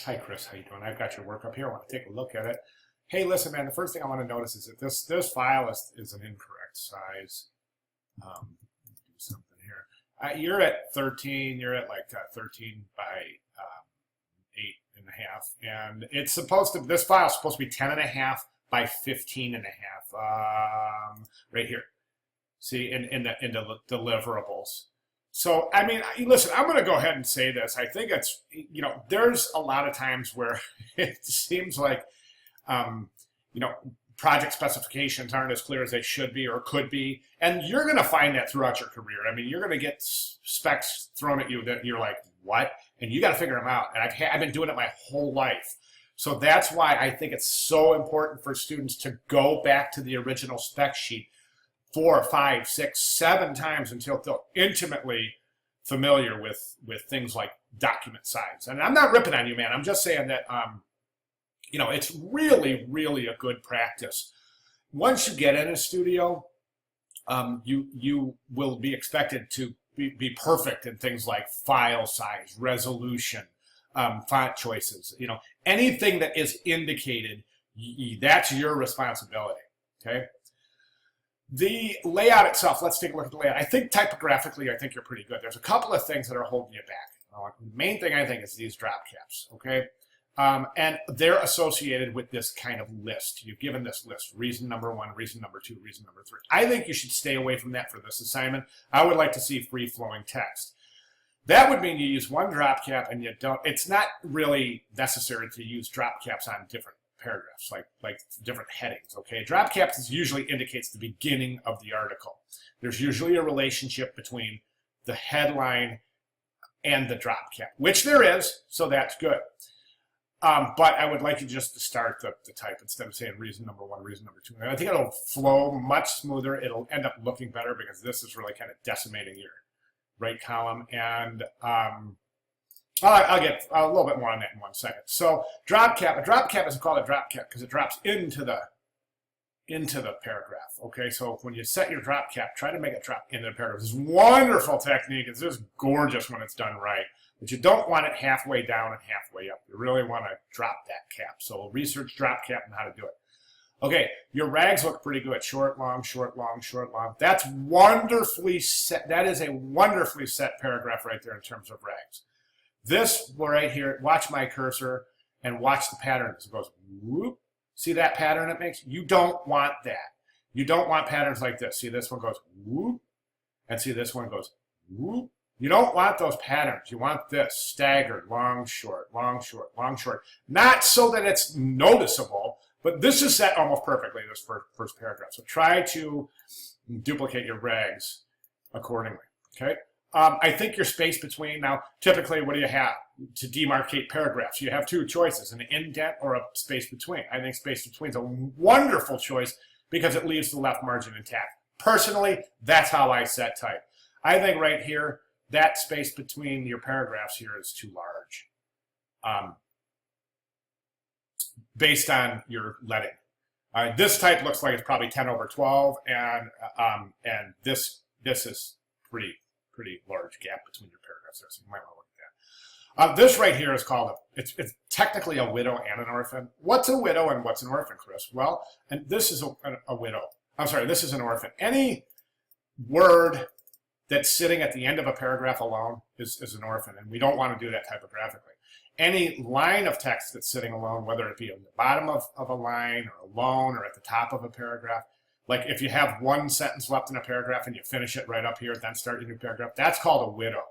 Hi, Chris. How you doing? I've got your work up here. I want to take a look at it. Hey, listen, man. The first thing I want to notice is that this file is an incorrect size. Do something here. You're at 13. You're at like 13 by 8.5, and it's supposed to. This file is supposed to be 10.5 by 15.5. Right here. See, in the deliverables. So, I mean, listen, I'm going to go ahead and say this. I think it's, there's a lot of times where it seems like, project specifications aren't as clear as they should be or could be. And you're going to find that throughout your career. I mean, you're going to get specs thrown at you that you're like, what? And you got to figure them out. And I've been doing it my whole life. So that's why I think it's so important for students to go back to the original spec sheet 4, 5, 6, 7 times until they're intimately familiar with things like document size. And I'm not ripping on you, man. I'm just saying that, it's really, really a good practice. Once you get in a studio, you will be expected to be perfect in things like file size, resolution, font choices. Anything that is indicated, that's your responsibility, okay? The layout itself, let's take a look at the layout. I think typographically, I think you're pretty good. There's a couple of things that are holding you back. The main thing I think is these drop caps, okay? And they're associated with this kind of list. You've given this list, reason number 1, reason number 2, reason number 3. I think you should stay away from that for this assignment. I would like to see free-flowing text. That would mean you use one drop cap and you don't, it's not really necessary to use drop caps on different paragraphs, like different headings, okay? Drop caps usually indicates the beginning of the article. There's usually a relationship between the headline and the drop cap, which there is, so that's good. But I would like you just to start the type instead of saying reason number 1, reason number 2. And I think it'll flow much smoother. It'll end up looking better because this is really kind of decimating your right column. And I'll get a little bit more on that in 1 second. So drop cap, a drop cap is called a drop cap because it drops into the paragraph. Okay, so when you set your drop cap, try to make it drop into the paragraph. This is wonderful technique. It's just gorgeous when it's done right. But you don't want it halfway down and halfway up. You really want to drop that cap. So research drop cap and how to do it. Okay, your rags look pretty good. Short, long, short, long, short, long. That's wonderfully set. That is a wonderfully set paragraph right there in terms of rags. This right here, watch my cursor and watch the pattern as it goes whoop. See that pattern it makes? You don't want that. You don't want patterns like this. See, this one goes whoop, and see, this one goes whoop. You don't want those patterns. You want this staggered, long, short, long, short, long, short. Not so that it's noticeable, but this is set almost perfectly, this first paragraph. So try to duplicate your rags accordingly, okay? I think your space between, now typically what do you have to demarcate paragraphs? You have 2 choices, an indent or a space between. I think space between is a wonderful choice because it leaves the left margin intact. Personally, that's how I set type. I think right here, that space between your paragraphs here is too large based on your leading. This type looks like it's probably 10/12, and this is pretty large gap between your paragraphs there, so you might want to look at that. This right here is called, it's technically a widow and an orphan. What's a widow and what's an orphan, Chris? Well, and this is a widow. I'm sorry, this is an orphan. Any word that's sitting at the end of a paragraph alone is an orphan, and we don't want to do that typographically. Any line of text that's sitting alone, whether it be on the bottom of a line or alone or at the top of a paragraph, like if you have 1 sentence left in a paragraph and you finish it right up here, then start your new paragraph, that's called a widow.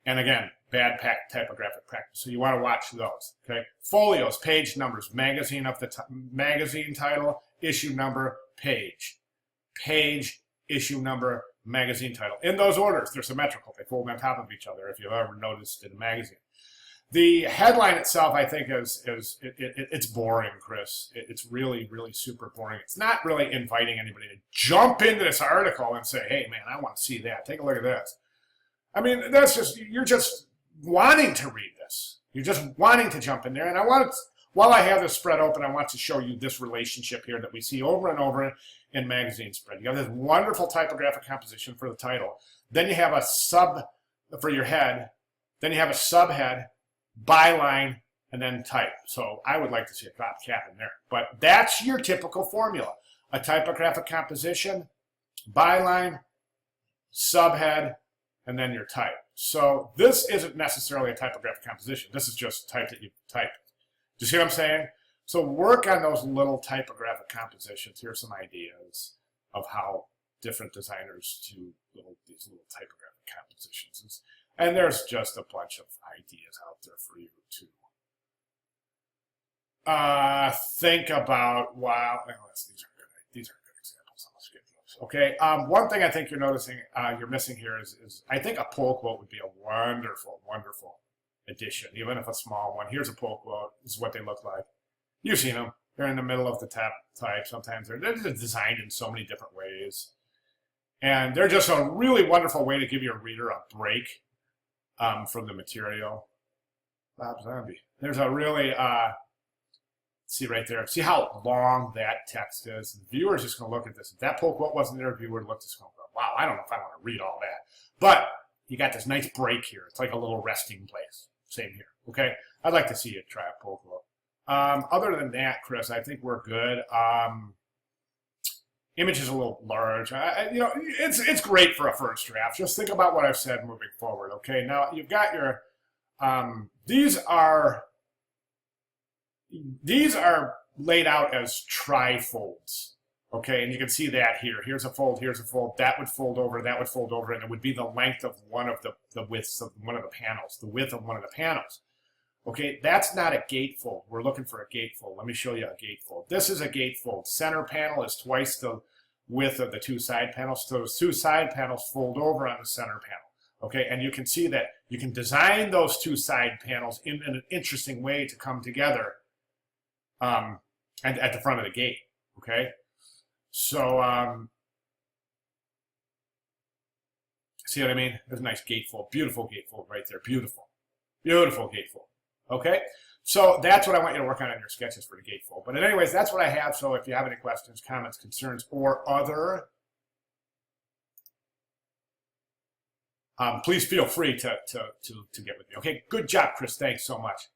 And again, bad typographic practice. So you want to watch those, okay? Folios, page numbers, magazine title, issue number, page. Page, issue number, magazine title. In those orders, they're symmetrical. They fold on top of each other if you've ever noticed in a magazine. The headline itself, I think, it's boring, Chris. It's really, really super boring. It's not really inviting anybody to jump into this article and say, hey, man, I want to see that. Take a look at this. I mean, you're just wanting to read this. You're just wanting to jump in there. And while I have this spread open, I want to show you this relationship here that we see over and over in magazine spread. You have this wonderful typographic composition for the title. Then you have a sub for your head. Then you have a subhead, byline, and then type. So I would like to see a drop cap in there. But that's your typical formula. A typographic composition, byline, subhead, and then your type. So this isn't necessarily a typographic composition. This is just type that you type. Do you see what I'm saying? So work on those little typographic compositions. Here's some ideas of how different designers do these little typographic compositions. And there's just a bunch of ideas out there for you to think about. Wow, these are good examples. I'll skip those. Okay. One thing I think you're noticing you're missing here is I think a pull quote would be a wonderful, wonderful addition, even if a small one. Here's a pull quote. This is what they look like. You've seen them. They're in the middle of the type. Sometimes they're designed in so many different ways. And they're just a really wonderful way to give your reader a break from the material. Bob Zombie. There's a really, see right there. See how long that text is? The viewer's just going to look at this. If that pull quote wasn't there, the viewer would look at this and go, wow, I don't know if I want to read all that. But you got this nice break here. It's like a little resting place. Same here. Okay? I'd like to see you try a pull quote. Other than that, Chris, I think we're good. Image is a little large. You know, it's great for a first draft. Just think about what I've said moving forward. Okay, now you've got your these are laid out as trifolds. Okay, and you can see that here. Here's a fold. Here's a fold. That would fold over. That would fold over, and it would be the length of one of the widths of one of the panels. The width of one of the panels. Okay, that's not a gatefold. We're looking for a gatefold. Let me show you a gatefold. This is a gatefold. Center panel is twice the width of the two side panels. So those two side panels fold over on the center panel. Okay, and you can see that you can design those two side panels in an interesting way to come together and at the front of the gate. Okay, so see what I mean? There's a nice gatefold. Beautiful gatefold right there. Beautiful. Beautiful gatefold. Okay, so that's what I want you to work on in your sketches for the gatefold. But anyways, that's what I have. So if you have any questions, comments, concerns, or other, please feel free to get with me. Okay, good job, Chris. Thanks so much.